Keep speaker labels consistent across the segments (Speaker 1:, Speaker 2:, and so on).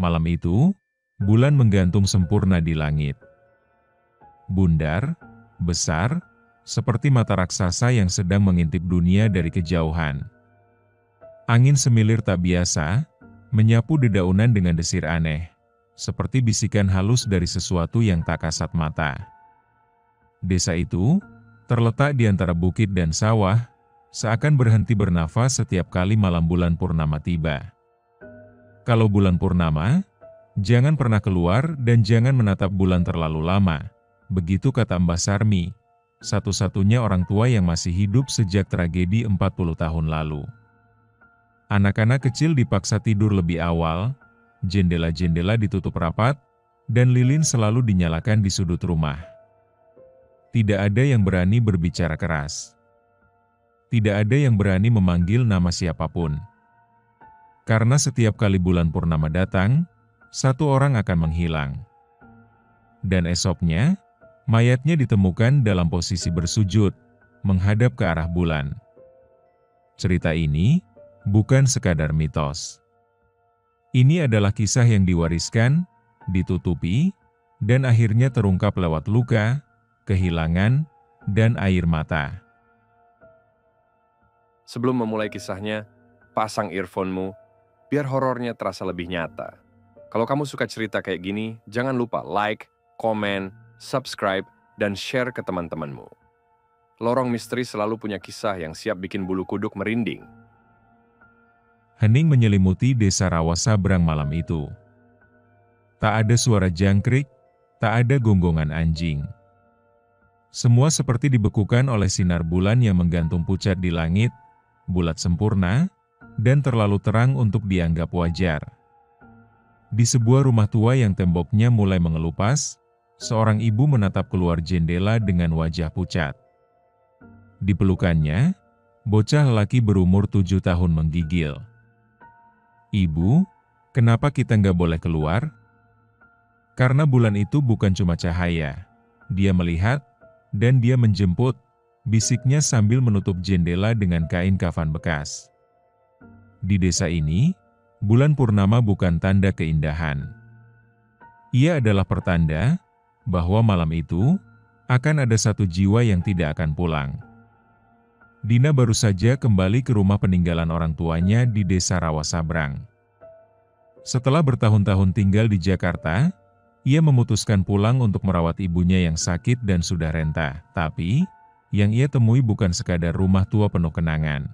Speaker 1: Malam itu, bulan menggantung sempurna di langit. Bundar, besar, seperti mata raksasa yang sedang mengintip dunia dari kejauhan. Angin semilir tak biasa, menyapu dedaunan dengan desir aneh, seperti bisikan halus dari sesuatu yang tak kasat mata. Desa itu, terletak di antara bukit dan sawah, seakan berhenti bernafas setiap kali malam bulan purnama tiba. Kalau bulan purnama, jangan pernah keluar dan jangan menatap bulan terlalu lama, begitu kata Mbah Sarmi, satu-satunya orang tua yang masih hidup sejak tragedi 40 tahun lalu. Anak-anak kecil dipaksa tidur lebih awal, jendela-jendela ditutup rapat, dan lilin selalu dinyalakan di sudut rumah. Tidak ada yang berani berbicara keras. Tidak ada yang berani memanggil nama siapapun. Karena setiap kali bulan purnama datang, satu orang akan menghilang. Dan esoknya, mayatnya ditemukan dalam posisi bersujud, menghadap ke arah bulan. Cerita ini bukan sekadar mitos. Ini adalah kisah yang diwariskan, ditutupi, dan akhirnya terungkap lewat luka, kehilangan, dan air mata.
Speaker 2: Sebelum memulai kisahnya, pasang earphone-mu, biar horornya terasa lebih nyata. Kalau kamu suka cerita kayak gini, jangan lupa like, komen, subscribe, dan share ke teman-temanmu. Lorong Misteri selalu punya kisah yang siap bikin bulu kuduk merinding.
Speaker 1: Hening menyelimuti desa Rawasabrang malam itu. Tak ada suara jangkrik, tak ada gonggongan anjing. Semua seperti dibekukan oleh sinar bulan yang menggantung pucat di langit, bulat sempurna, dan terlalu terang untuk dianggap wajar. Di sebuah rumah tua yang temboknya mulai mengelupas, seorang ibu menatap keluar jendela dengan wajah pucat. Di pelukannya, bocah lelaki berumur 7 tahun menggigil. "Ibu, kenapa kita nggak boleh keluar?" Karena bulan itu bukan cuma cahaya. Dia melihat, dan dia menjemput, bisiknya sambil menutup jendela dengan kain kafan bekas. Di desa ini, bulan purnama bukan tanda keindahan. Ia adalah pertanda bahwa malam itu akan ada satu jiwa yang tidak akan pulang. Dina baru saja kembali ke rumah peninggalan orang tuanya di desa Rawasabrang. Setelah bertahun-tahun tinggal di Jakarta, ia memutuskan pulang untuk merawat ibunya yang sakit dan sudah renta, tapi yang ia temui bukan sekadar rumah tua penuh kenangan.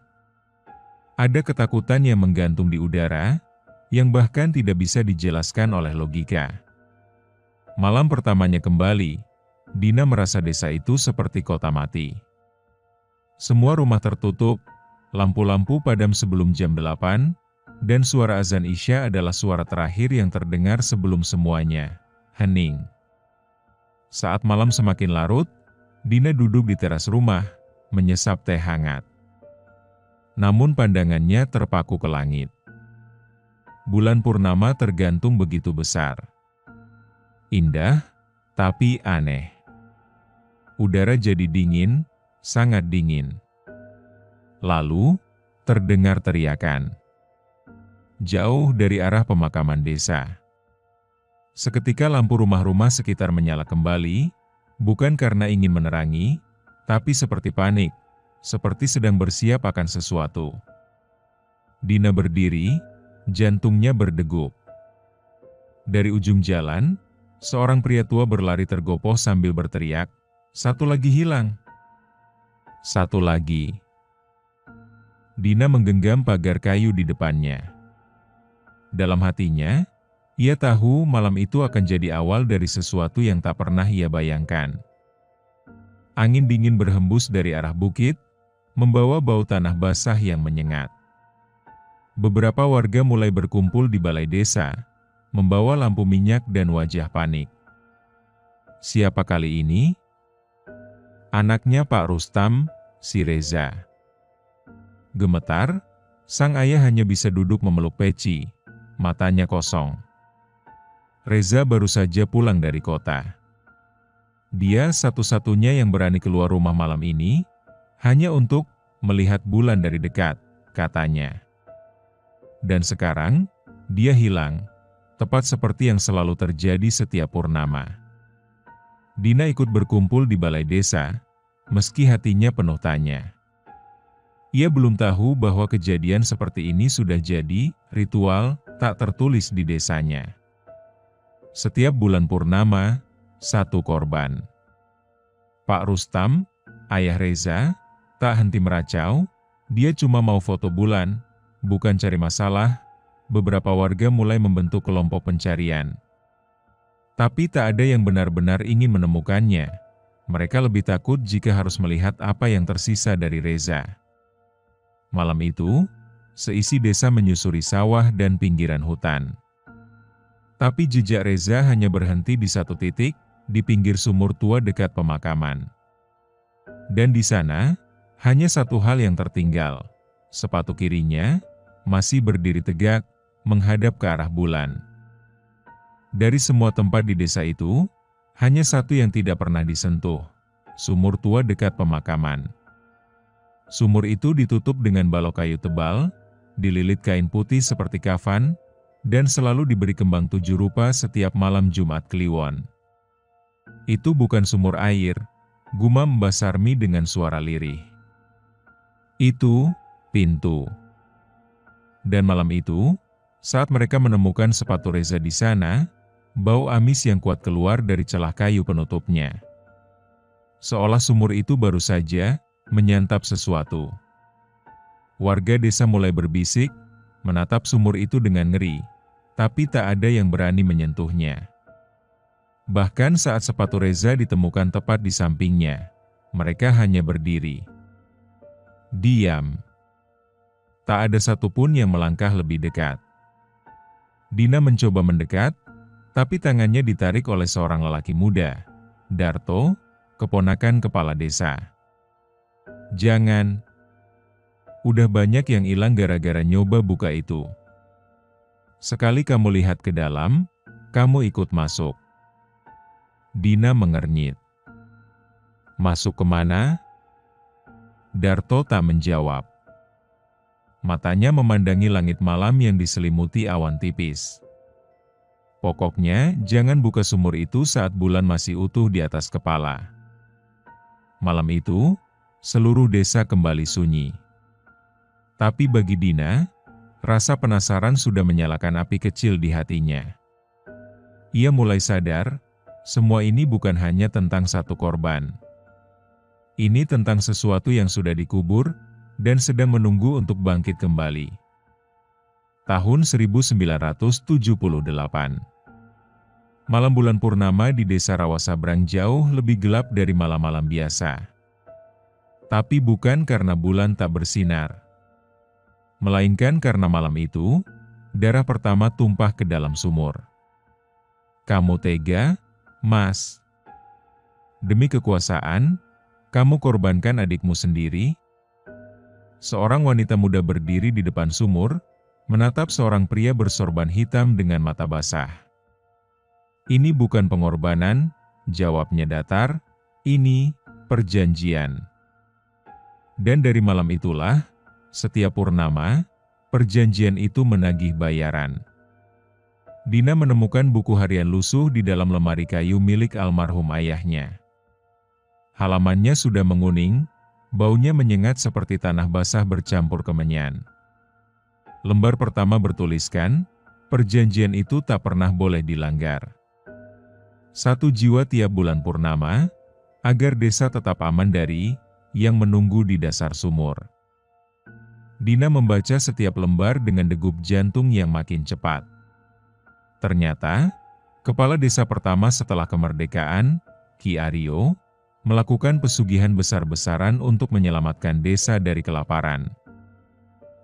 Speaker 1: Ada ketakutan yang menggantung di udara, yang bahkan tidak bisa dijelaskan oleh logika. Malam pertamanya kembali, Dina merasa desa itu seperti kota mati. Semua rumah tertutup, lampu-lampu padam sebelum jam 8, dan suara azan Isya adalah suara terakhir yang terdengar sebelum semuanya hening. Saat malam semakin larut, Dina duduk di teras rumah, menyesap teh hangat. Namun pandangannya terpaku ke langit. Bulan purnama tergantung begitu besar. Indah, tapi aneh. Udara jadi dingin, sangat dingin. Lalu, terdengar teriakan. Jauh dari arah pemakaman desa. Seketika lampu rumah-rumah sekitar menyala kembali, bukan karena ingin menerangi, tapi seperti panik, seperti sedang bersiap akan sesuatu. Dina berdiri, jantungnya berdegup. Dari ujung jalan, seorang pria tua berlari tergopoh sambil berteriak, "Satu lagi hilang! Satu lagi!" Dina menggenggam pagar kayu di depannya. Dalam hatinya, ia tahu malam itu akan jadi awal dari sesuatu yang tak pernah ia bayangkan. Angin dingin berhembus dari arah bukit, membawa bau tanah basah yang menyengat. Beberapa warga mulai berkumpul di balai desa, membawa lampu minyak dan wajah panik. Siapa kali ini? Anaknya Pak Rustam, si Reza. Gemetar, sang ayah hanya bisa duduk memeluk peci, matanya kosong. Reza baru saja pulang dari kota. Dia satu-satunya yang berani keluar rumah malam ini, hanya untuk melihat bulan dari dekat, katanya. Dan sekarang, dia hilang, tepat seperti yang selalu terjadi setiap purnama. Dina ikut berkumpul di balai desa, meski hatinya penuh tanya. Ia belum tahu bahwa kejadian seperti ini sudah jadi ritual tak tertulis di desanya. Setiap bulan purnama, satu korban. Pak Rustam, ayah Reza, tak henti meracau, dia cuma mau foto bulan, bukan cari masalah. Beberapa warga mulai membentuk kelompok pencarian. Tapi tak ada yang benar-benar ingin menemukannya. Mereka lebih takut jika harus melihat apa yang tersisa dari Reza. Malam itu, seisi desa menyusuri sawah dan pinggiran hutan. Tapi jejak Reza hanya berhenti di satu titik, di pinggir sumur tua dekat pemakaman. Dan di sana, hanya satu hal yang tertinggal. Sepatu kirinya masih berdiri tegak, menghadap ke arah bulan. Dari semua tempat di desa itu, hanya satu yang tidak pernah disentuh, sumur tua dekat pemakaman. Sumur itu ditutup dengan balok kayu tebal, dililit kain putih seperti kafan, dan selalu diberi kembang 7 rupa setiap malam Jumat Kliwon. Itu bukan sumur air, gumam Mbah Sarmi dengan suara lirih. Itu pintu. Dan malam itu, saat mereka menemukan sepatu Reza di sana, bau amis yang kuat keluar dari celah kayu penutupnya. Seolah sumur itu baru saja menyantap sesuatu. Warga desa mulai berbisik, menatap sumur itu dengan ngeri, tapi tak ada yang berani menyentuhnya. Bahkan saat sepatu Reza ditemukan tepat di sampingnya, mereka hanya berdiri. Diam. Tak ada satupun yang melangkah lebih dekat. Dina mencoba mendekat, tapi tangannya ditarik oleh seorang lelaki muda, Darto, keponakan kepala desa. Jangan. Udah banyak yang hilang gara-gara nyoba buka itu. Sekali kamu lihat ke dalam, kamu ikut masuk. Dina mengernyit. Masuk kemana? Darto tak menjawab. Matanya memandangi langit malam yang diselimuti awan tipis. Pokoknya, jangan buka sumur itu saat bulan masih utuh di atas kepala. Malam itu, seluruh desa kembali sunyi. Tapi bagi Dina, rasa penasaran sudah menyalakan api kecil di hatinya. Ia mulai sadar, semua ini bukan hanya tentang satu korban. Ini tentang sesuatu yang sudah dikubur dan sedang menunggu untuk bangkit kembali. Tahun 1978. Malam bulan purnama di desa Rawasabrang jauh lebih gelap dari malam-malam biasa. Tapi bukan karena bulan tak bersinar. Melainkan karena malam itu, darah pertama tumpah ke dalam sumur. Kamu tega, Mas? Demi kekuasaan, kamu korbankan adikmu sendiri? Seorang wanita muda berdiri di depan sumur, menatap seorang pria bersorban hitam dengan mata basah. Ini bukan pengorbanan, jawabnya datar, ini perjanjian. Dan dari malam itulah, setiap purnama, perjanjian itu menagih bayaran. Dina menemukan buku harian lusuh di dalam lemari kayu milik almarhum ayahnya. Halamannya sudah menguning, baunya menyengat seperti tanah basah bercampur kemenyan. Lembar pertama bertuliskan, perjanjian itu tak pernah boleh dilanggar. 1 jiwa tiap bulan purnama, agar desa tetap aman dari yang menunggu di dasar sumur. Dina membaca setiap lembar dengan degup jantung yang makin cepat. Ternyata, kepala desa pertama setelah kemerdekaan, Ki Aryo, melakukan pesugihan besar-besaran untuk menyelamatkan desa dari kelaparan.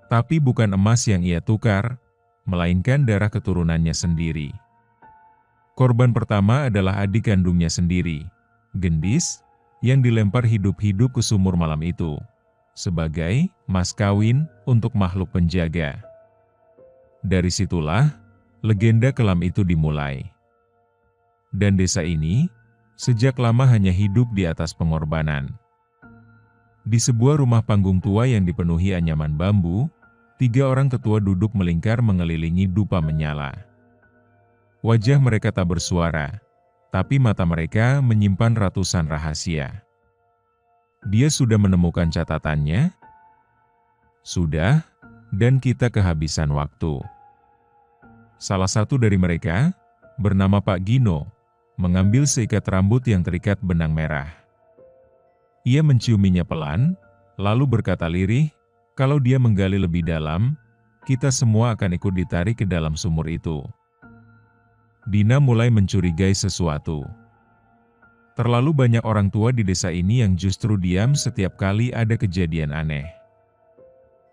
Speaker 1: Tapi bukan emas yang ia tukar, melainkan darah keturunannya sendiri. Korban pertama adalah adik kandungnya sendiri, Gendis, yang dilempar hidup-hidup ke sumur malam itu, sebagai mas kawin untuk makhluk penjaga. Dari situlah, legenda kelam itu dimulai. Dan desa ini, sejak lama hanya hidup di atas pengorbanan. Di sebuah rumah panggung tua yang dipenuhi anyaman bambu, 3 orang tetua duduk melingkar mengelilingi dupa menyala. Wajah mereka tak bersuara, tapi mata mereka menyimpan ratusan rahasia. Dia sudah menemukan catatannya? Sudah, dan kita kehabisan waktu. Salah satu dari mereka, bernama Pak Gino, mengambil seikat rambut yang terikat benang merah. Ia menciuminya pelan, lalu berkata lirih, kalau dia menggali lebih dalam, kita semua akan ikut ditarik ke dalam sumur itu. Dina mulai mencurigai sesuatu. Terlalu banyak orang tua di desa ini yang justru diam setiap kali ada kejadian aneh.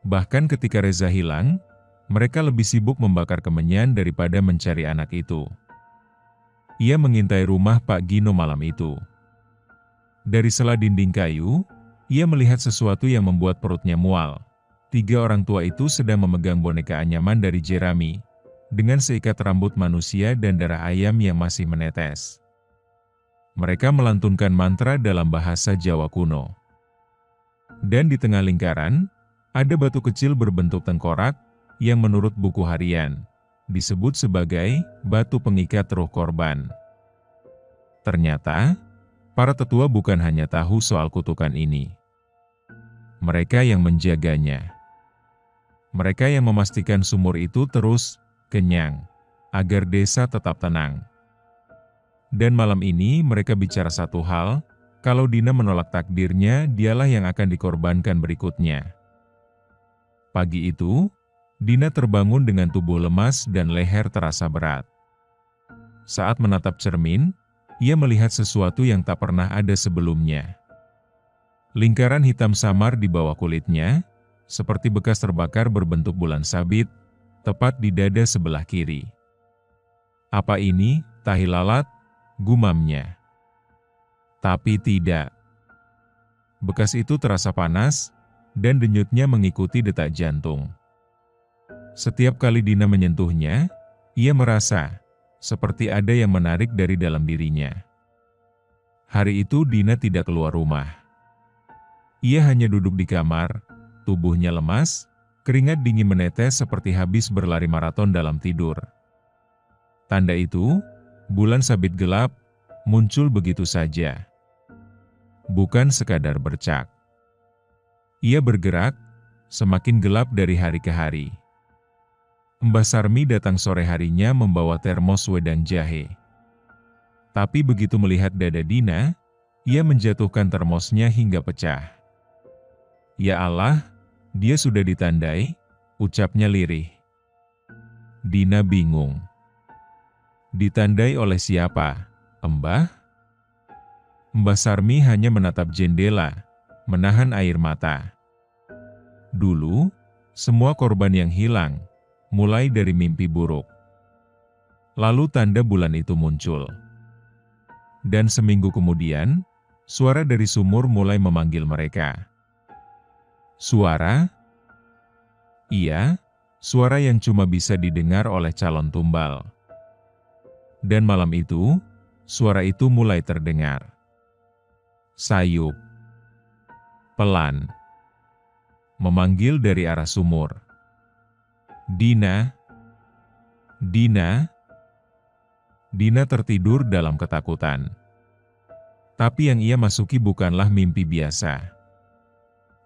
Speaker 1: Bahkan ketika Reza hilang, mereka lebih sibuk membakar kemenyan daripada mencari anak itu. Ia mengintai rumah Pak Gino malam itu. Dari sela dinding kayu, ia melihat sesuatu yang membuat perutnya mual. 3 orang tua itu sedang memegang boneka anyaman dari jerami, dengan seikat rambut manusia dan darah ayam yang masih menetes. Mereka melantunkan mantra dalam bahasa Jawa kuno. Dan di tengah lingkaran, ada batu kecil berbentuk tengkorak, yang menurut buku harian, disebut sebagai batu pengikat roh korban. Ternyata, para tetua bukan hanya tahu soal kutukan ini. Mereka yang menjaganya. Mereka yang memastikan sumur itu terus kenyang, agar desa tetap tenang. Dan malam ini mereka bicara satu hal, kalau Dina menolak takdirnya, dialah yang akan dikorbankan berikutnya. Pagi itu, Dina terbangun dengan tubuh lemas dan leher terasa berat. Saat menatap cermin, ia melihat sesuatu yang tak pernah ada sebelumnya. Lingkaran hitam samar di bawah kulitnya, seperti bekas terbakar berbentuk bulan sabit, tepat di dada sebelah kiri. Apa ini, tahi lalat? Gumamnya. Tapi tidak. Bekas itu terasa panas, dan denyutnya mengikuti detak jantung. Setiap kali Dina menyentuhnya, ia merasa seperti ada yang menarik dari dalam dirinya. Hari itu Dina tidak keluar rumah. Ia hanya duduk di kamar, tubuhnya lemas, keringat dingin menetes seperti habis berlari maraton dalam tidur. Tanda itu, bulan sabit gelap, muncul begitu saja. Bukan sekadar bercak. Ia bergerak, semakin gelap dari hari ke hari. Mbah Sarmi datang sore harinya membawa termos wedang jahe. Tapi begitu melihat dada Dina, ia menjatuhkan termosnya hingga pecah. Ya Allah, dia sudah ditandai, ucapnya lirih. Dina bingung. Ditandai oleh siapa, Mbah? Mbah Sarmi hanya menatap jendela, menahan air mata. Dulu, semua korban yang hilang, mulai dari mimpi buruk. Lalu tanda bulan itu muncul. Dan seminggu kemudian, suara dari sumur mulai memanggil mereka. Suara? Iya, suara yang cuma bisa didengar oleh calon tumbal. Dan malam itu, suara itu mulai terdengar. Sayup. Pelan. Memanggil dari arah sumur. Dina. Dina. Dina tertidur dalam ketakutan. Tapi yang ia masuki bukanlah mimpi biasa.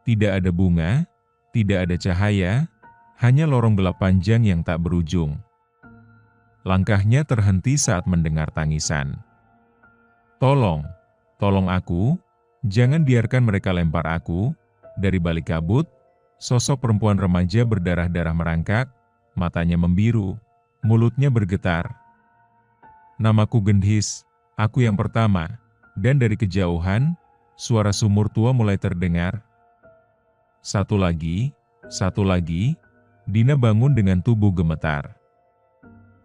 Speaker 1: Tidak ada bunga, tidak ada cahaya, hanya lorong gelap panjang yang tak berujung. Langkahnya terhenti saat mendengar tangisan. Tolong, tolong aku, jangan biarkan mereka lempar aku. Dari balik kabut, sosok perempuan remaja berdarah-darah merangkak, matanya membiru, mulutnya bergetar. Namaku Gendhis, aku yang pertama, dan dari kejauhan, suara sumur tua mulai terdengar. Satu lagi, Dina bangun dengan tubuh gemetar.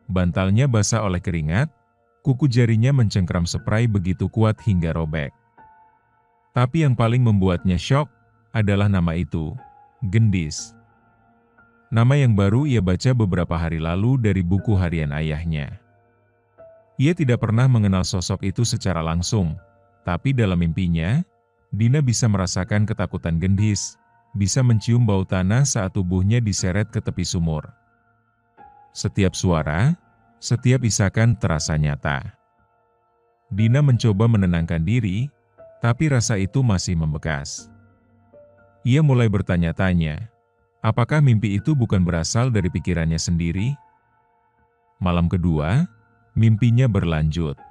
Speaker 1: Bantalnya basah oleh keringat, kuku jarinya mencengkram spray begitu kuat hingga robek. Tapi yang paling membuatnya syok adalah nama itu, Gendhis. Nama yang baru ia baca beberapa hari lalu dari buku harian ayahnya. Ia tidak pernah mengenal sosok itu secara langsung, tapi dalam mimpinya, Dina bisa merasakan ketakutan Gendhis, bisa mencium bau tanah saat tubuhnya diseret ke tepi sumur. Setiap suara, Setiap isakan terasa nyata. Dina mencoba menenangkan diri, tapi rasa itu masih membekas. Ia mulai bertanya-tanya, apakah mimpi itu bukan berasal dari pikirannya sendiri? Malam kedua, mimpinya berlanjut.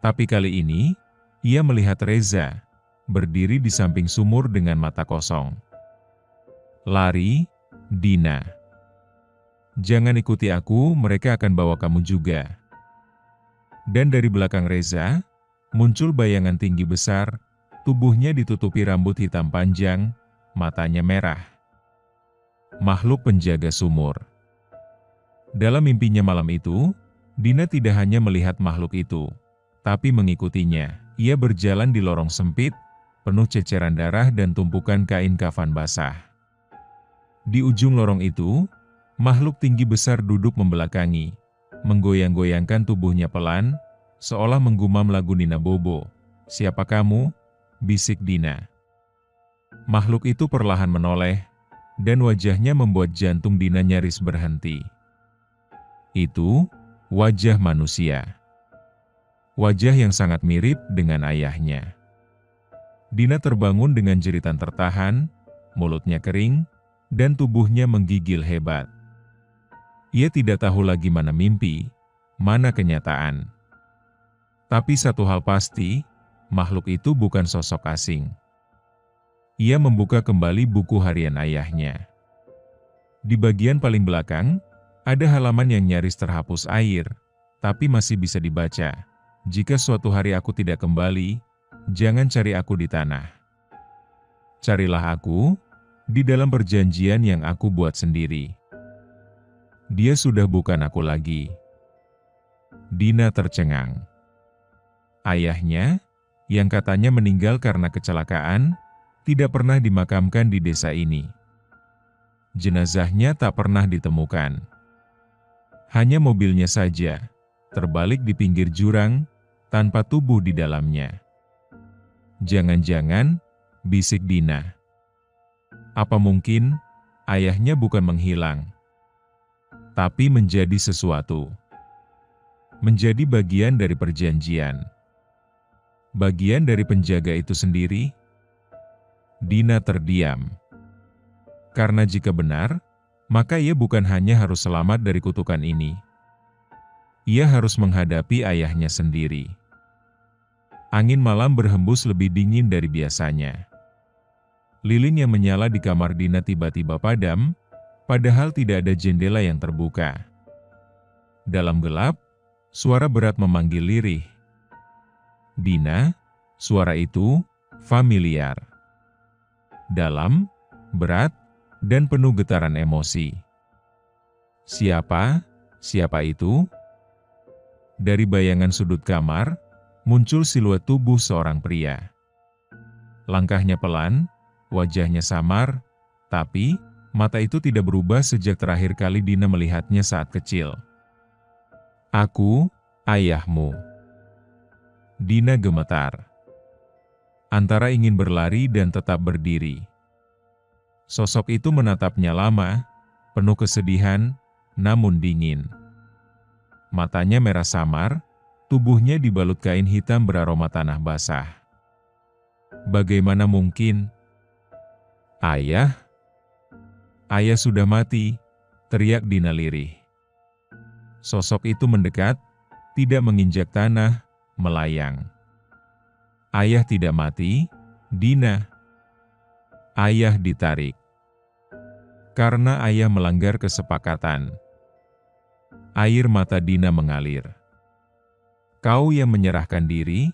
Speaker 1: Tapi kali ini, ia melihat Reza, berdiri di samping sumur dengan mata kosong. Lari, Dina. Jangan ikuti aku, mereka akan bawa kamu juga. Dan dari belakang Reza, muncul bayangan tinggi besar, tubuhnya ditutupi rambut hitam panjang, matanya merah. Makhluk penjaga sumur. Dalam mimpinya malam itu, Dina tidak hanya melihat makhluk itu, tapi mengikutinya. Ia berjalan di lorong sempit, penuh ceceran darah dan tumpukan kain kafan basah. Di ujung lorong itu, makhluk tinggi besar duduk membelakangi, menggoyang-goyangkan tubuhnya pelan, seolah menggumam lagu Nina Bobo. "Siapa kamu?" bisik Dina. Makhluk itu perlahan menoleh, dan wajahnya membuat jantung Dina nyaris berhenti. Itu wajah manusia. Wajah yang sangat mirip dengan ayahnya. Dina terbangun dengan jeritan tertahan, mulutnya kering, dan tubuhnya menggigil hebat. Ia tidak tahu lagi mana mimpi, mana kenyataan. Tapi satu hal pasti, makhluk itu bukan sosok asing. Ia membuka kembali buku harian ayahnya. Di bagian paling belakang, ada halaman yang nyaris terhapus air, tapi masih bisa dibaca. "Jika suatu hari aku tidak kembali, jangan cari aku di tanah. Carilah aku di dalam perjanjian yang aku buat sendiri." Dia sudah bukan aku lagi. Dina tercengang. Ayahnya, yang katanya meninggal karena kecelakaan, tidak pernah dimakamkan di desa ini. Jenazahnya tak pernah ditemukan. Hanya mobilnya saja, terbalik di pinggir jurang, tanpa tubuh di dalamnya. "Jangan-jangan," bisik Dina. Apa mungkin ayahnya bukan menghilang, tapi menjadi sesuatu? Menjadi bagian dari perjanjian. Bagian dari penjaga itu sendiri? Dina terdiam. Karena jika benar, maka ia bukan hanya harus selamat dari kutukan ini. Ia harus menghadapi ayahnya sendiri. Angin malam berhembus lebih dingin dari biasanya. Lilin yang menyala di kamar Dina tiba-tiba padam, padahal tidak ada jendela yang terbuka. Dalam gelap, suara berat memanggil lirih. "Dina," suara itu familiar. Dalam, berat, dan penuh getaran emosi. "Siapa? Siapa itu?" Dari bayangan sudut kamar, muncul siluet tubuh seorang pria. Langkahnya pelan, wajahnya samar, tapi mata itu tidak berubah sejak terakhir kali Dina melihatnya saat kecil. "Aku, ayahmu." Dina gemetar. Antara ingin berlari dan tetap berdiri. Sosok itu menatapnya lama, penuh kesedihan, namun dingin. Matanya merah samar, tubuhnya dibalut kain hitam beraroma tanah basah. "Bagaimana mungkin?" "Ayah? Ayah sudah mati," teriak Dina lirih. Sosok itu mendekat, tidak menginjak tanah, melayang. "Ayah tidak mati, Dina. Ayah ditarik. Karena ayah melanggar kesepakatan." Air mata Dina mengalir. "Kau yang menyerahkan diri?"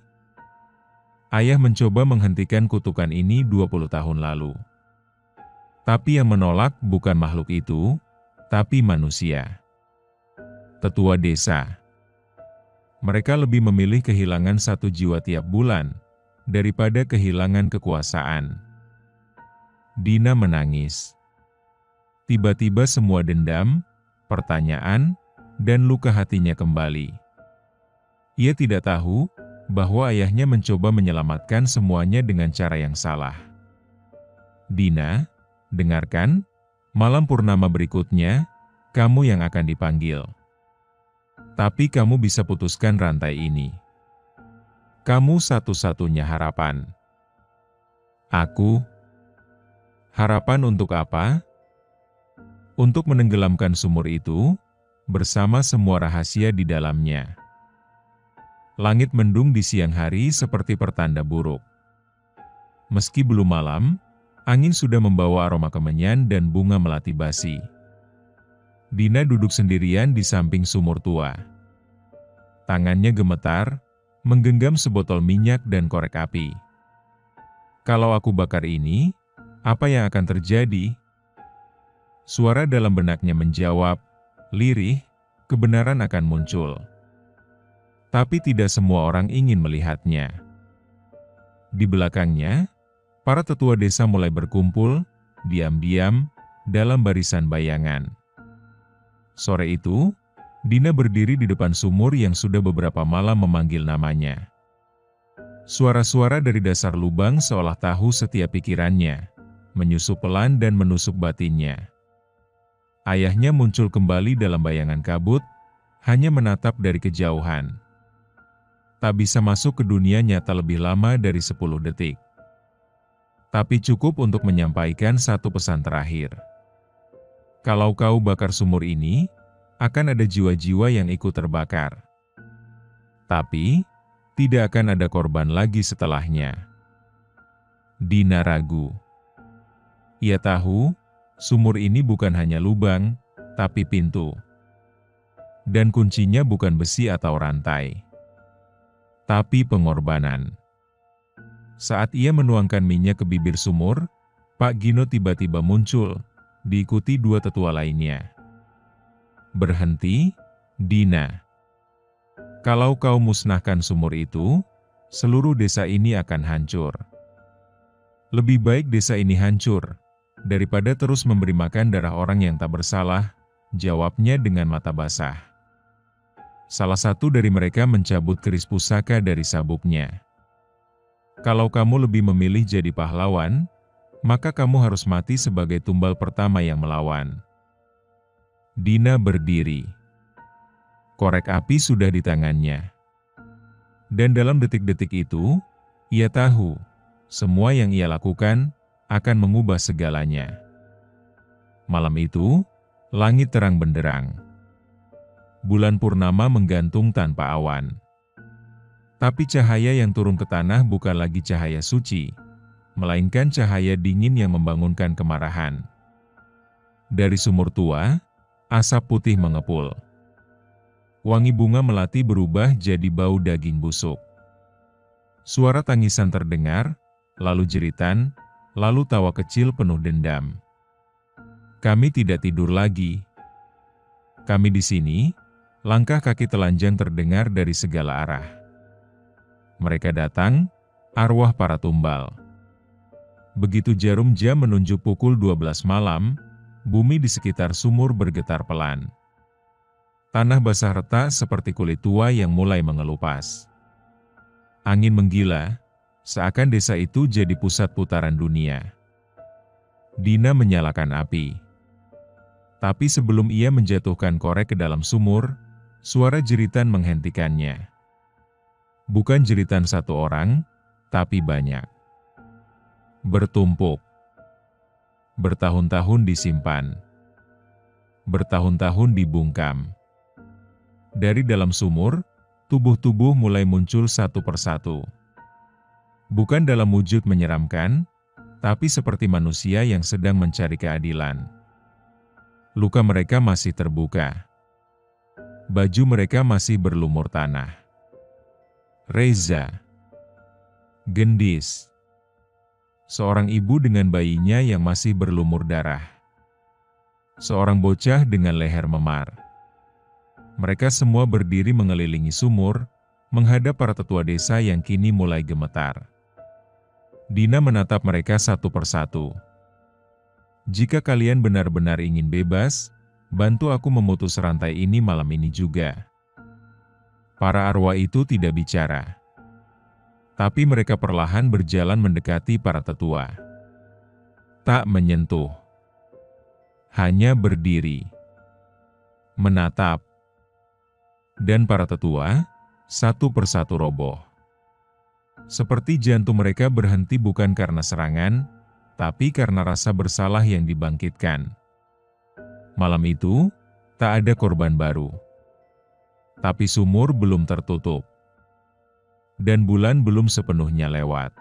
Speaker 1: Ayah mencoba menghentikan kutukan ini 20 tahun lalu. Tapi yang menolak bukan makhluk itu, tapi manusia. Tetua desa. Mereka lebih memilih kehilangan 1 jiwa tiap bulan, daripada kehilangan kekuasaan. Dina menangis. Tiba-tiba semua dendam, pertanyaan, dan luka hatinya kembali. Ia tidak tahu bahwa ayahnya mencoba menyelamatkan semuanya dengan cara yang salah. "Dina, dengarkan, malam purnama berikutnya, kamu yang akan dipanggil." Tapi kamu bisa putuskan rantai ini. Kamu satu-satunya harapan. Aku? Harapan untuk apa? Untuk menenggelamkan sumur itu, bersama semua rahasia di dalamnya. Langit mendung di siang hari seperti pertanda buruk. Meski belum malam, angin sudah membawa aroma kemenyan dan bunga melati basi. Dina duduk sendirian di samping sumur tua. Tangannya gemetar, menggenggam sebotol minyak dan korek api. Kalau aku bakar ini, apa yang akan terjadi? Suara dalam benaknya menjawab, lirih, kebenaran akan muncul. Tapi tidak semua orang ingin melihatnya. Di belakangnya, para tetua desa mulai berkumpul, diam-diam, dalam barisan bayangan. Sore itu, Dina berdiri di depan sumur yang sudah beberapa malam memanggil namanya. Suara-suara dari dasar lubang seolah tahu setiap pikirannya, menyusup pelan dan menusuk batinnya. Ayahnya muncul kembali dalam bayangan kabut, hanya menatap dari kejauhan. Tak bisa masuk ke dunia nyata lebih lama dari 10 detik. Tapi cukup untuk menyampaikan satu pesan terakhir. Kalau kau bakar sumur ini, akan ada jiwa-jiwa yang ikut terbakar. Tapi, tidak akan ada korban lagi setelahnya. Dina ragu. Ia tahu, sumur ini bukan hanya lubang, tapi pintu. Dan kuncinya bukan besi atau rantai, tapi pengorbanan. Saat ia menuangkan minyak ke bibir sumur, Pak Gino tiba-tiba muncul, diikuti 2 tetua lainnya. Berhenti, Dina. Kalau kau musnahkan sumur itu, seluruh desa ini akan hancur. Lebih baik desa ini hancur, daripada terus memberi makan darah orang yang tak bersalah, jawabnya dengan mata basah. Salah satu dari mereka mencabut keris pusaka dari sabuknya. Kalau kamu lebih memilih jadi pahlawan, maka kamu harus mati sebagai tumbal pertama yang melawan. Dina berdiri. Korek api sudah di tangannya. Dan dalam detik-detik itu, ia tahu, semua yang ia lakukan akan mengubah segalanya. Malam itu, langit terang benderang. Bulan purnama menggantung tanpa awan. Tapi cahaya yang turun ke tanah bukan lagi cahaya suci, melainkan cahaya dingin yang membangunkan kemarahan. Dari sumur tua, asap putih mengepul. Wangi bunga melati berubah jadi bau daging busuk. Suara tangisan terdengar, lalu jeritan, lalu tawa kecil penuh dendam. Kami tidak tidur lagi. Kami di sini, langkah kaki telanjang terdengar dari segala arah. Mereka datang, arwah para tumbal. Begitu jarum jam menunjuk pukul 12 malam, bumi di sekitar sumur bergetar pelan. Tanah basah retak seperti kulit tua yang mulai mengelupas. Angin menggila, seakan desa itu jadi pusat putaran dunia. Dina menyalakan api. Tapi sebelum ia menjatuhkan korek ke dalam sumur, suara jeritan menghentikannya. Bukan jeritan satu orang, tapi banyak. Bertumpuk. Bertahun-tahun disimpan. Bertahun-tahun dibungkam. Dari dalam sumur, tubuh-tubuh mulai muncul satu persatu. Bukan dalam wujud menyeramkan, tapi seperti manusia yang sedang mencari keadilan. Luka mereka masih terbuka. Baju mereka masih berlumur tanah. Reza. Gendis. Seorang ibu dengan bayinya yang masih berlumur darah. Seorang bocah dengan leher memar. Mereka semua berdiri mengelilingi sumur, menghadap para tetua desa yang kini mulai gemetar. Dina menatap mereka satu persatu. Jika kalian benar-benar ingin bebas, bantu aku memutus rantai ini malam ini juga. Para arwah itu tidak bicara. Tapi mereka perlahan berjalan mendekati para tetua. Tak menyentuh. Hanya berdiri. Menatap. dan para tetua, satu persatu roboh. Seperti jantung mereka berhenti bukan karena serangan, tapi karena rasa bersalah yang dibangkitkan. Malam itu, tak ada korban baru. Tapi sumur belum tertutup. Dan bulan belum sepenuhnya lewat.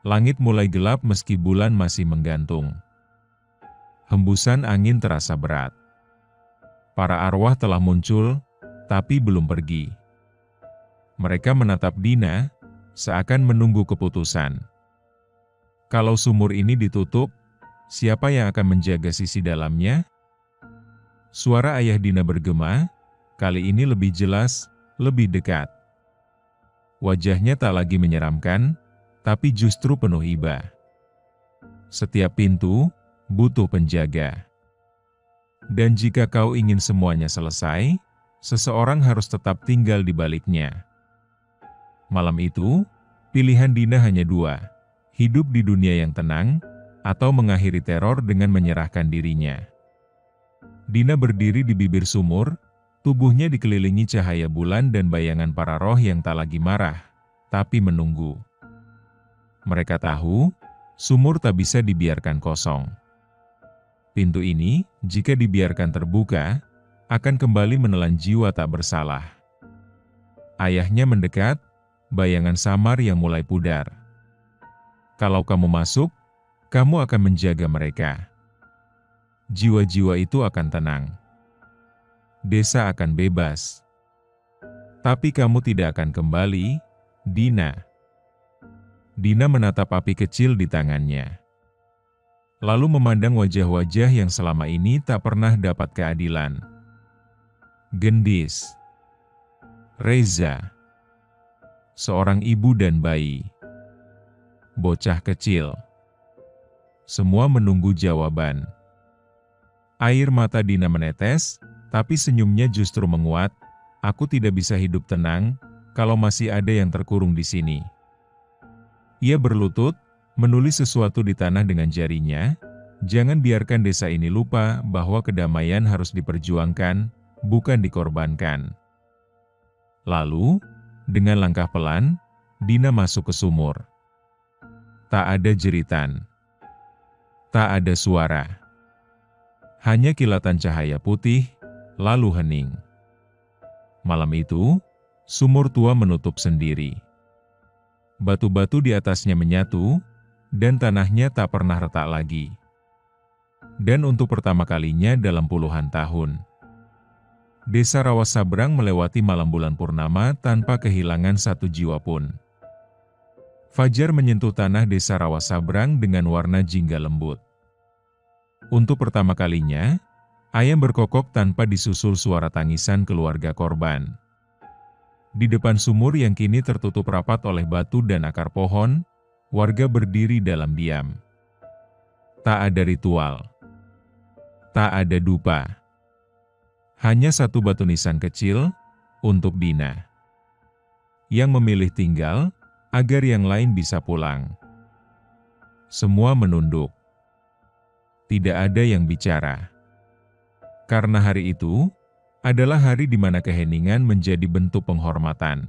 Speaker 1: Langit mulai gelap meski bulan masih menggantung. Hembusan angin terasa berat. Para arwah telah muncul, tapi belum pergi. Mereka menatap Dina, seakan menunggu keputusan. Kalau sumur ini ditutup, siapa yang akan menjaga sisi dalamnya? Suara ayah Dina bergema, kali ini lebih jelas, lebih dekat. Wajahnya tak lagi menyeramkan, tapi justru penuh iba. Setiap pintu butuh penjaga. Dan jika kau ingin semuanya selesai, seseorang harus tetap tinggal di baliknya. Malam itu, pilihan Dina hanya dua, hidup di dunia yang tenang, atau mengakhiri teror dengan menyerahkan dirinya. Dina berdiri di bibir sumur, tubuhnya dikelilingi cahaya bulan dan bayangan para roh yang tak lagi marah, tapi menunggu. Mereka tahu, sumur tak bisa dibiarkan kosong. Pintu ini, jika dibiarkan terbuka, akan kembali menelan jiwa tak bersalah. Ayahnya mendekat, bayangan samar yang mulai pudar. Kalau kamu masuk, kamu akan menjaga mereka. Jiwa-jiwa itu akan tenang. Desa akan bebas. Tapi kamu tidak akan kembali, Dina. Dina menatap api kecil di tangannya. Lalu memandang wajah-wajah yang selama ini tak pernah dapat keadilan. Gendis. Reza. Seorang ibu dan bayi. Bocah kecil. Semua menunggu jawaban. Air mata Dina menetes, tapi senyumnya justru menguat. Aku tidak bisa hidup tenang kalau masih ada yang terkurung di sini. Ia berlutut, menulis sesuatu di tanah dengan jarinya. Jangan biarkan desa ini lupa bahwa kedamaian harus diperjuangkan, bukan dikorbankan. Lalu, dengan langkah pelan, Dina masuk ke sumur. Tak ada jeritan. Tak ada suara. Hanya kilatan cahaya putih, lalu hening. Malam itu, sumur tua menutup sendiri. Batu-batu di atasnya menyatu, dan tanahnya tak pernah retak lagi. Dan untuk pertama kalinya dalam puluhan tahun, Desa Rawasabrang melewati malam bulan purnama tanpa kehilangan satu jiwa pun. Fajar menyentuh tanah Desa Rawasabrang dengan warna jingga lembut. Untuk pertama kalinya, ayam berkokok tanpa disusul suara tangisan keluarga korban. Di depan sumur yang kini tertutup rapat oleh batu dan akar pohon, warga berdiri dalam diam. Tak ada ritual. Tak ada dupa. Hanya satu batu nisan kecil, untuk Dina. Yang memilih tinggal, agar yang lain bisa pulang. Semua menunduk. Tidak ada yang bicara. Karena hari itu, adalah hari di mana keheningan menjadi bentuk penghormatan.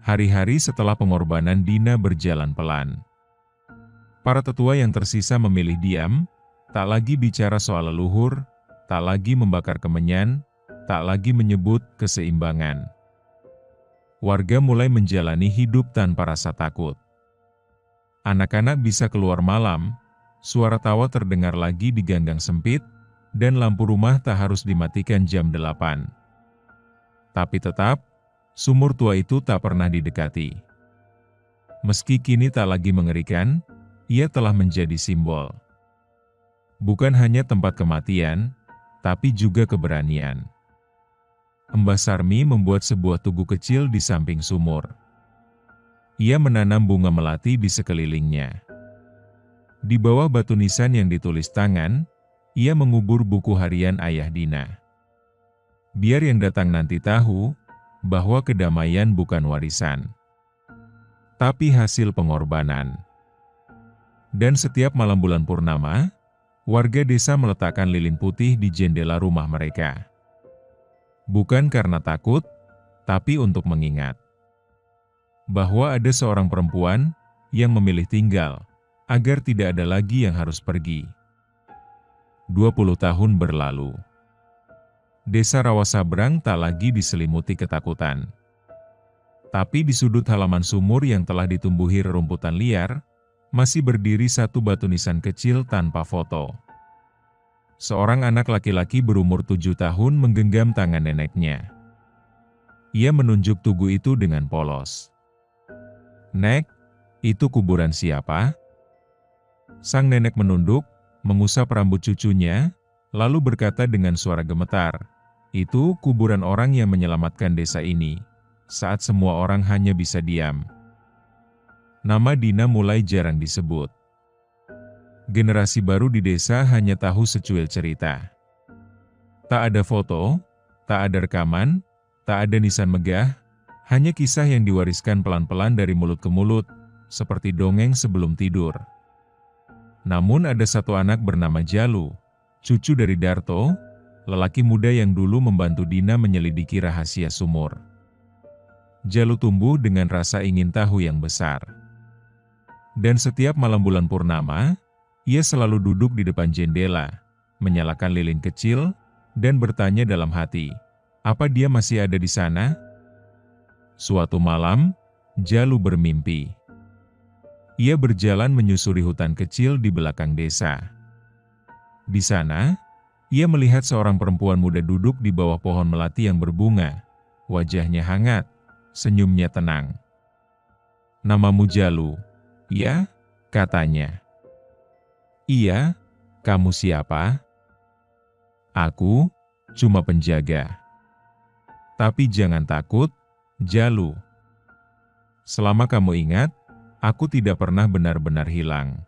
Speaker 1: Hari-hari setelah pengorbanan Dina berjalan pelan. Para tetua yang tersisa memilih diam, tak lagi bicara soal leluhur, tak lagi membakar kemenyan, tak lagi menyebut keseimbangan. Warga mulai menjalani hidup tanpa rasa takut. Anak-anak bisa keluar malam, suara tawa terdengar lagi di ganggang sempit, dan lampu rumah tak harus dimatikan jam 8. Tapi tetap, sumur tua itu tak pernah didekati. Meski kini tak lagi mengerikan, ia telah menjadi simbol. Bukan hanya tempat kematian, tapi juga keberanian. Mbah Sarmi membuat sebuah tugu kecil di samping sumur. Ia menanam bunga melati di sekelilingnya. Di bawah batu nisan yang ditulis tangan, ia mengubur buku harian ayah Dina. Biar yang datang nanti tahu bahwa kedamaian bukan warisan, tapi hasil pengorbanan. Dan setiap malam bulan purnama, warga desa meletakkan lilin putih di jendela rumah mereka. Bukan karena takut, tapi untuk mengingat bahwa ada seorang perempuan yang memilih tinggal, agar tidak ada lagi yang harus pergi. 20 tahun berlalu. Desa Rawasabrang tak lagi diselimuti ketakutan. Tapi di sudut halaman sumur yang telah ditumbuhi rerumputan liar, masih berdiri satu batu nisan kecil tanpa foto. Seorang anak laki-laki berumur 7 tahun menggenggam tangan neneknya. Ia menunjuk tugu itu dengan polos. "Nek, itu kuburan siapa?" Sang nenek menunduk, mengusap rambut cucunya, lalu berkata dengan suara gemetar, "Itu kuburan orang yang menyelamatkan desa ini, saat semua orang hanya bisa diam." Nama Dina mulai jarang disebut. Generasi baru di desa hanya tahu secuil cerita. Tak ada foto, tak ada rekaman, tak ada nisan megah, hanya kisah yang diwariskan pelan-pelan dari mulut ke mulut, seperti dongeng sebelum tidur. Namun ada satu anak bernama Jalu, cucu dari Darto, lelaki muda yang dulu membantu Dina menyelidiki rahasia sumur. Jalu tumbuh dengan rasa ingin tahu yang besar. Dan setiap malam bulan purnama, ia selalu duduk di depan jendela, menyalakan lilin kecil, dan bertanya dalam hati, apa dia masih ada di sana? Suatu malam, Jalu bermimpi. Ia berjalan menyusuri hutan kecil di belakang desa. Di sana, ia melihat seorang perempuan muda duduk di bawah pohon melati yang berbunga. Wajahnya hangat, senyumnya tenang. "Namamu Jalu?" "Ya," katanya. "Iya, kamu siapa?" "Aku cuma penjaga." "Tapi jangan takut, Jalu. Selama kamu ingat, aku tidak pernah benar-benar hilang."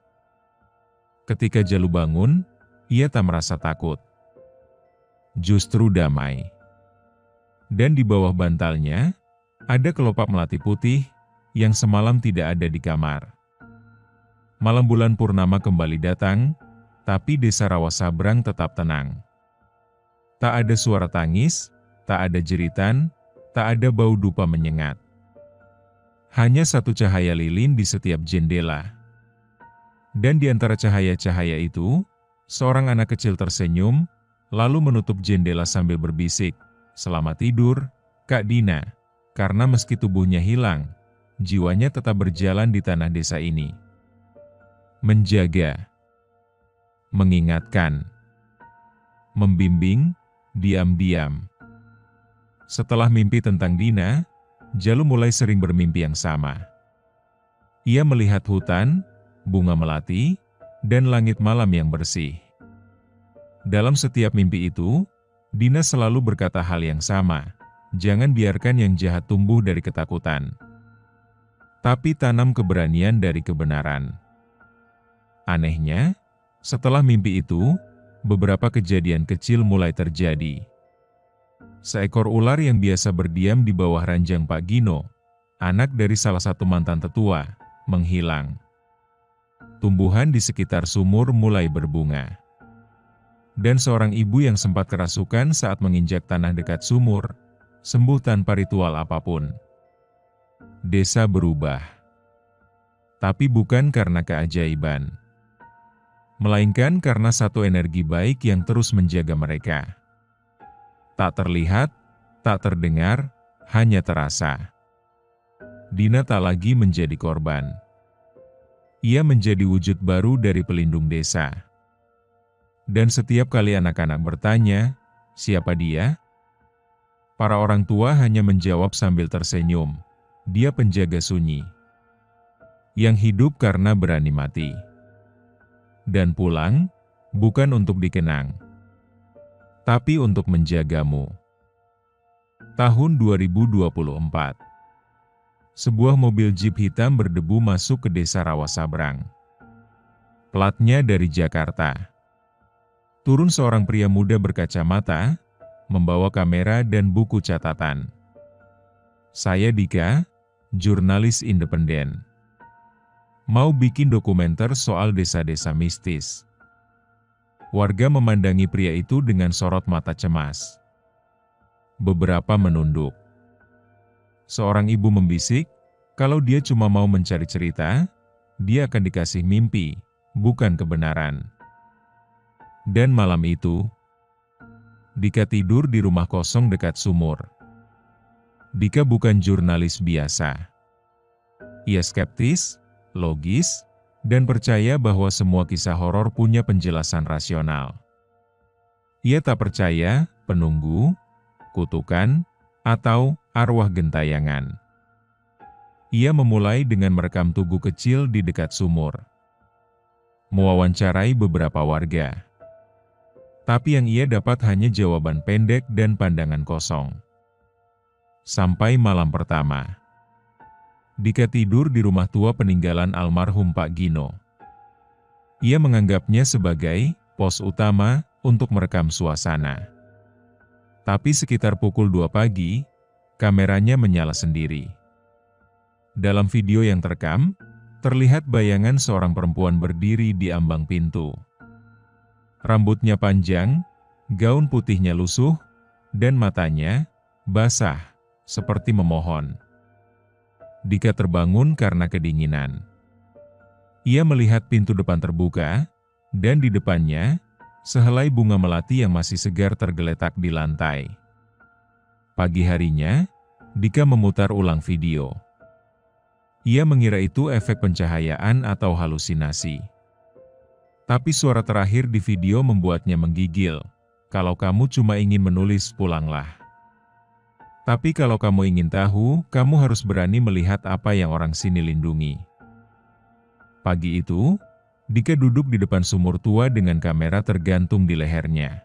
Speaker 1: Ketika Jalu bangun, ia tak merasa takut. Justru damai. Dan di bawah bantalnya, ada kelopak melati putih yang semalam tidak ada di kamar. Malam bulan purnama kembali datang, tapi desa Rawasabrang tetap tenang. Tak ada suara tangis, tak ada jeritan, tak ada bau dupa menyengat. Hanya satu cahaya lilin di setiap jendela. Dan di antara cahaya-cahaya itu, seorang anak kecil tersenyum, lalu menutup jendela sambil berbisik, "Selamat tidur, Kak Dina," karena meski tubuhnya hilang, jiwanya tetap berjalan di tanah desa ini. Menjaga, mengingatkan, membimbing, diam-diam. Setelah mimpi tentang Dina, Jalu mulai sering bermimpi yang sama. Ia melihat hutan, bunga melati, dan langit malam yang bersih. Dalam setiap mimpi itu, Dina selalu berkata hal yang sama, "Jangan biarkan yang jahat tumbuh dari ketakutan, tapi tanam keberanian dari kebenaran." Anehnya, setelah mimpi itu, beberapa kejadian kecil mulai terjadi. Seekor ular yang biasa berdiam di bawah ranjang Pak Gino, anak dari salah satu mantan tetua, menghilang. Tumbuhan di sekitar sumur mulai berbunga. Dan seorang ibu yang sempat kerasukan saat menginjak tanah dekat sumur, sembuh tanpa ritual apapun. Desa berubah. Tapi bukan karena keajaiban, melainkan karena satu energi baik yang terus menjaga mereka. Tak terlihat, tak terdengar, hanya terasa. Dina tak lagi menjadi korban. Ia menjadi wujud baru dari pelindung desa. Dan setiap kali anak-anak bertanya, "Siapa dia?" para orang tua hanya menjawab sambil tersenyum, "Dia penjaga sunyi, yang hidup karena berani mati." Dan pulang, bukan untuk dikenang, tapi untuk menjagamu. Tahun 2024. Sebuah mobil jeep hitam berdebu masuk ke desa Rawasabrang. Platnya dari Jakarta. Turun seorang pria muda berkacamata, membawa kamera dan buku catatan. "Saya Dika, jurnalis independen. Mau bikin dokumenter soal desa-desa mistis." Warga memandangi pria itu dengan sorot mata cemas. beberapa menunduk. Seorang ibu membisik, kalau dia cuma mau mencari cerita, dia akan dikasih mimpi, bukan kebenaran. Dan malam itu, Dika tidur di rumah kosong dekat sumur. Dika bukan jurnalis biasa. Ia skeptis, logis, dan percaya bahwa semua kisah horor punya penjelasan rasional. Ia tak percaya penunggu, kutukan, atau arwah gentayangan. Ia memulai dengan merekam tugu kecil di dekat sumur. Mewawancarai beberapa warga. Tapi yang ia dapat hanya jawaban pendek dan pandangan kosong. Sampai malam pertama, Dika tidur di rumah tua peninggalan almarhum Pak Gino. Ia menganggapnya sebagai pos utama untuk merekam suasana. Tapi sekitar pukul 2 pagi, kameranya menyala sendiri. Dalam video yang terekam, terlihat bayangan seorang perempuan berdiri di ambang pintu. Rambutnya panjang, gaun putihnya lusuh, dan matanya basah, seperti memohon. Dika terbangun karena kedinginan. Ia melihat pintu depan terbuka, dan di depannya, sehelai bunga melati yang masih segar tergeletak di lantai. Pagi harinya, Dika memutar ulang video. Ia mengira itu efek pencahayaan atau halusinasi. Tapi suara terakhir di video membuatnya menggigil. Kalau kamu cuma ingin menulis, pulanglah. Tapi kalau kamu ingin tahu, kamu harus berani melihat apa yang orang sini lindungi. Pagi itu, Dika duduk di depan sumur tua dengan kamera tergantung di lehernya.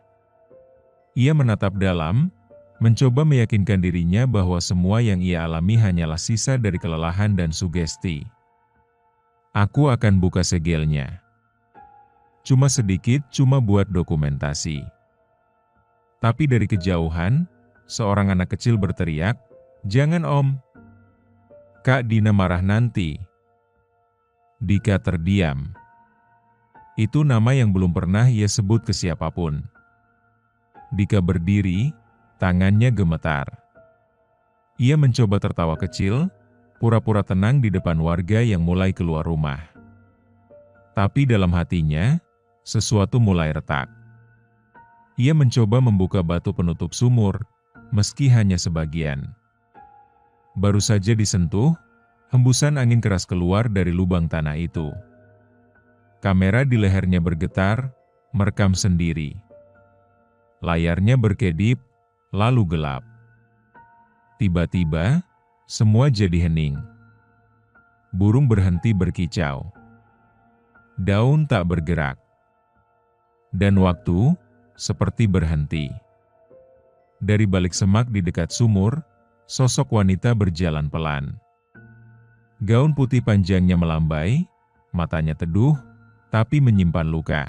Speaker 1: Ia menatap dalam, mencoba meyakinkan dirinya bahwa semua yang ia alami hanyalah sisa dari kelelahan dan sugesti. Aku akan buka segelnya. Cuma sedikit, cuma buat dokumentasi. Tapi dari kejauhan, seorang anak kecil berteriak, "Jangan Om. Kak Dina marah nanti." Dika terdiam. Itu nama yang belum pernah ia sebut ke siapapun. Dika berdiri, tangannya gemetar. Ia mencoba tertawa kecil, pura-pura tenang di depan warga yang mulai keluar rumah. Tapi dalam hatinya, sesuatu mulai retak. Ia mencoba membuka batu penutup sumur, meski hanya sebagian. Baru saja disentuh, hembusan angin keras keluar dari lubang tanah itu. Kamera di lehernya bergetar, merekam sendiri. Layarnya berkedip, lalu gelap. Tiba-tiba, semua jadi hening. Burung berhenti berkicau. Daun tak bergerak. Dan waktu, seperti berhenti. Dari balik semak di dekat sumur, sosok wanita berjalan pelan. Gaun putih panjangnya melambai, matanya teduh, tapi menyimpan luka.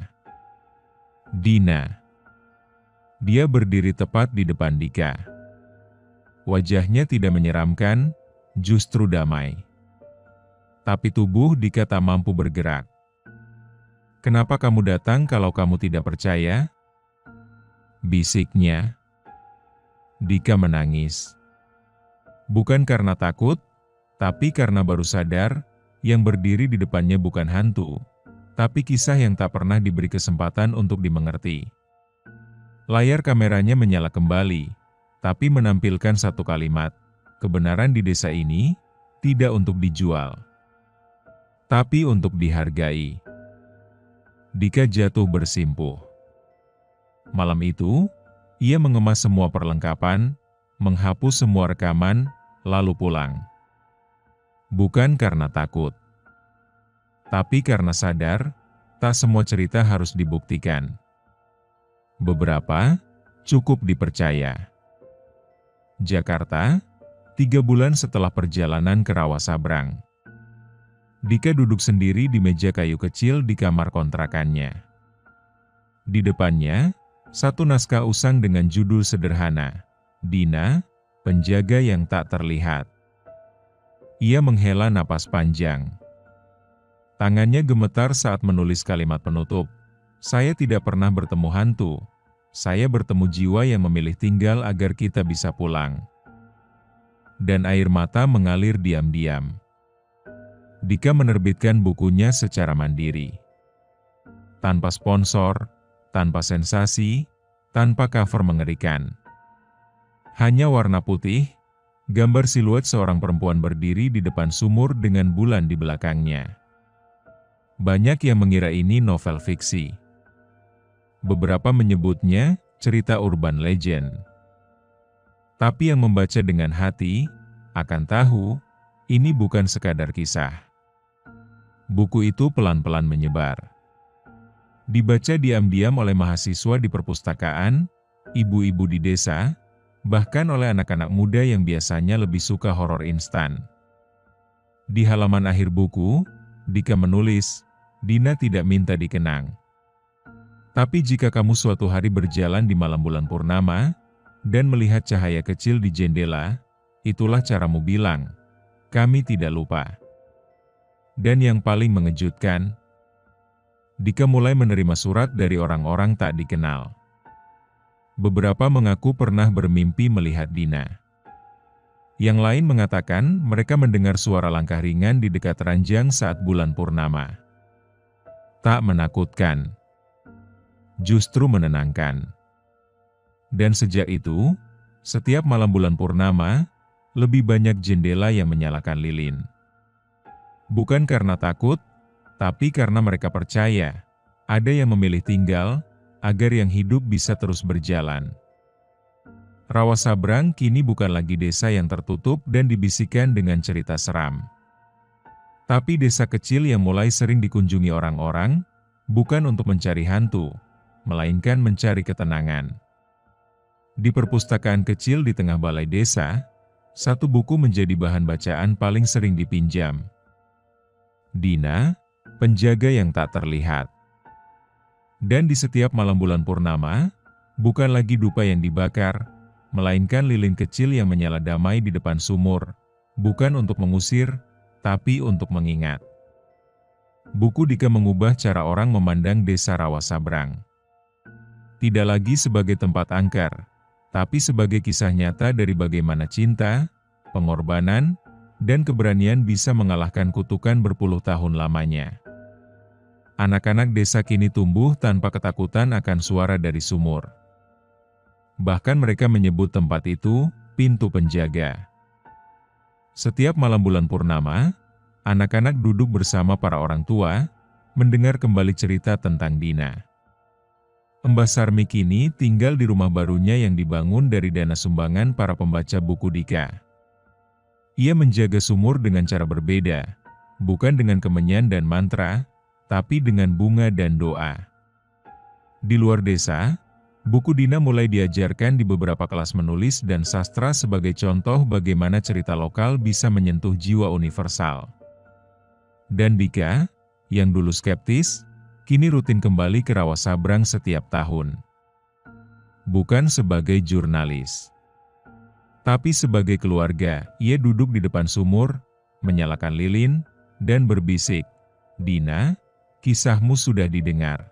Speaker 1: Dina. Dia berdiri tepat di depan Dika. Wajahnya tidak menyeramkan, justru damai. Tapi tubuh Dika tak mampu bergerak. "Kenapa kamu datang kalau kamu tidak percaya?" bisiknya. Dika menangis. Bukan karena takut, tapi karena baru sadar, yang berdiri di depannya bukan hantu, tapi kisah yang tak pernah diberi kesempatan untuk dimengerti. Layar kameranya menyala kembali, tapi menampilkan satu kalimat, "Kebenaran di desa ini tidak untuk dijual, tapi untuk dihargai." Dika jatuh bersimpuh. Malam itu, ia mengemas semua perlengkapan, menghapus semua rekaman, lalu pulang. Bukan karena takut, tapi karena sadar, tak semua cerita harus dibuktikan. Beberapa cukup dipercaya. Jakarta, 3 bulan setelah perjalanan ke Rawasabrang. Dika duduk sendiri di meja kayu kecil di kamar kontrakannya. Di depannya, satu naskah usang dengan judul sederhana, "Dina, penjaga yang tak terlihat." Ia menghela napas panjang. Tangannya gemetar saat menulis kalimat penutup, "Saya tidak pernah bertemu hantu, saya bertemu jiwa yang memilih tinggal agar kita bisa pulang. Dan air mata mengalir diam-diam. Dika menerbitkan bukunya secara mandiri. Tanpa sponsor, tanpa sensasi, tanpa cover mengerikan. Hanya warna putih, gambar siluet seorang perempuan berdiri di depan sumur dengan bulan di belakangnya. Banyak yang mengira ini novel fiksi. Beberapa menyebutnya cerita urban legend. Tapi yang membaca dengan hati akan tahu ini bukan sekadar kisah. Buku itu pelan-pelan menyebar. Dibaca diam-diam oleh mahasiswa di perpustakaan, ibu-ibu di desa, bahkan oleh anak-anak muda yang biasanya lebih suka horor instan. Di halaman akhir buku, Dika menulis, "Dina tidak minta dikenang. Tapi jika kamu suatu hari berjalan di malam bulan purnama, dan melihat cahaya kecil di jendela, itulah caramu bilang, kami tidak lupa." Dan yang paling mengejutkan, Dika mulai menerima surat dari orang-orang tak dikenal. Beberapa mengaku pernah bermimpi melihat Dina. Yang lain mengatakan mereka mendengar suara langkah ringan di dekat ranjang saat bulan purnama. Tak menakutkan, justru menenangkan. Dan sejak itu, setiap malam bulan purnama, lebih banyak jendela yang menyalakan lilin. Bukan karena takut, tapi karena mereka percaya, ada yang memilih tinggal, agar yang hidup bisa terus berjalan. Rawasabrang kini bukan lagi desa yang tertutup dan dibisikkan dengan cerita seram. Tapi desa kecil yang mulai sering dikunjungi orang-orang, bukan untuk mencari hantu, melainkan mencari ketenangan. Di perpustakaan kecil di tengah balai desa, satu buku menjadi bahan bacaan paling sering dipinjam. Dina, penjaga yang tak terlihat. Dan di setiap malam bulan purnama, bukan lagi dupa yang dibakar, melainkan lilin kecil yang menyala damai di depan sumur, bukan untuk mengusir, tapi untuk mengingat. Buku Dika mengubah cara orang memandang desa Rawasabrang. Tidak lagi sebagai tempat angker, tapi sebagai kisah nyata dari bagaimana cinta, pengorbanan, dan keberanian bisa mengalahkan kutukan berpuluh tahun lamanya. Anak-anak desa kini tumbuh tanpa ketakutan akan suara dari sumur. Bahkan mereka menyebut tempat itu pintu penjaga. Setiap malam bulan purnama, anak-anak duduk bersama para orang tua, mendengar kembali cerita tentang Dina. Mbah Sarmi kini tinggal di rumah barunya yang dibangun dari dana sumbangan para pembaca buku Dika. Ia menjaga sumur dengan cara berbeda, bukan dengan kemenyan dan mantra, tapi dengan bunga dan doa. Di luar desa, buku Dina mulai diajarkan di beberapa kelas menulis dan sastra sebagai contoh bagaimana cerita lokal bisa menyentuh jiwa universal. Dan Dika, yang dulu skeptis, kini rutin kembali ke Rawasabrang setiap tahun. Bukan sebagai jurnalis, tapi sebagai keluarga. Ia duduk di depan sumur, menyalakan lilin, dan berbisik, "Dina, kisahmu sudah didengar.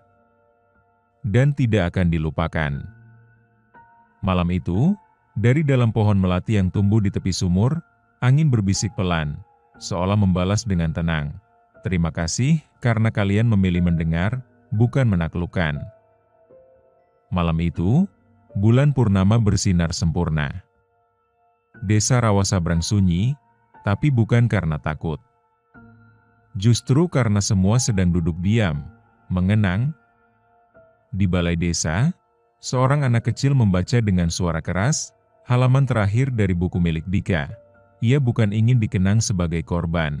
Speaker 1: Dan tidak akan dilupakan." Malam itu, dari dalam pohon melati yang tumbuh di tepi sumur, angin berbisik pelan, seolah membalas dengan tenang, "Terima kasih karena kalian memilih mendengar, bukan menaklukkan." Malam itu, bulan purnama bersinar sempurna. Desa Rawasabrang sunyi, tapi bukan karena takut. Justru karena semua sedang duduk diam, mengenang. Di balai desa, seorang anak kecil membaca dengan suara keras, halaman terakhir dari buku milik Dika. Ia bukan ingin dikenang sebagai korban,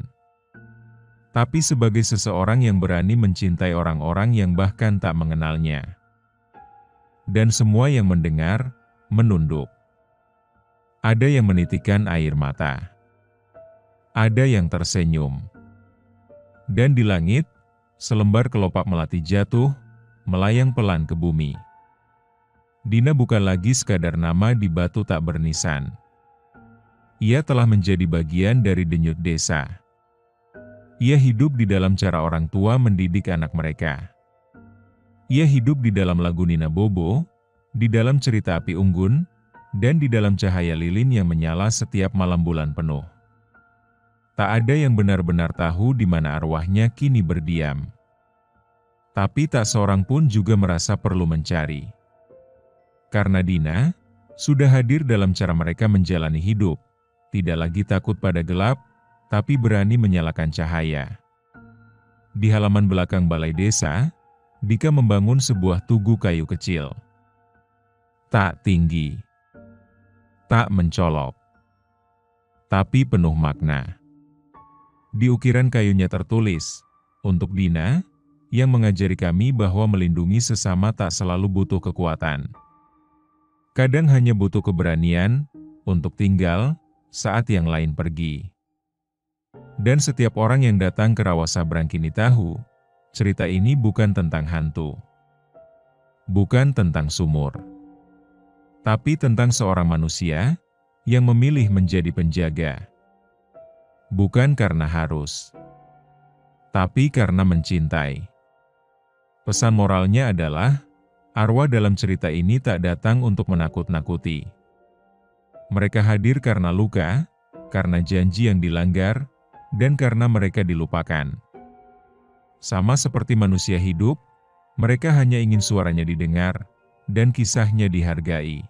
Speaker 1: tapi sebagai seseorang yang berani mencintai orang-orang yang bahkan tak mengenalnya. Dan semua yang mendengar, menunduk. Ada yang menitikkan air mata. Ada yang tersenyum. Dan di langit, selembar kelopak melati jatuh, melayang pelan ke bumi. Dina bukan lagi sekadar nama di batu tak bernisan. Ia telah menjadi bagian dari denyut desa. Ia hidup di dalam cara orang tua mendidik anak mereka. Ia hidup di dalam lagu Nina Bobo, di dalam cerita api unggun, dan di dalam cahaya lilin yang menyala setiap malam bulan penuh. Tak ada yang benar-benar tahu di mana arwahnya kini berdiam. Tapi tak seorang pun juga merasa perlu mencari. Karena Dina sudah hadir dalam cara mereka menjalani hidup, tidak lagi takut pada gelap, tapi berani menyalakan cahaya. Di halaman belakang balai desa, Dika membangun sebuah tugu kayu kecil. Tak tinggi, tak mencolok, tapi penuh makna. Di ukiran kayunya tertulis, untuk Dina, yang mengajari kami bahwa melindungi sesama tak selalu butuh kekuatan. Kadang hanya butuh keberanian untuk tinggal saat yang lain pergi. Dan setiap orang yang datang ke Rawasabrang kini tahu, cerita ini bukan tentang hantu, bukan tentang sumur, tapi tentang seorang manusia yang memilih menjadi penjaga. Bukan karena harus, tapi karena mencintai. Pesan moralnya adalah, arwah dalam cerita ini tak datang untuk menakut-nakuti. Mereka hadir karena luka, karena janji yang dilanggar, dan karena mereka dilupakan. Sama seperti manusia hidup, mereka hanya ingin suaranya didengar, dan kisahnya dihargai.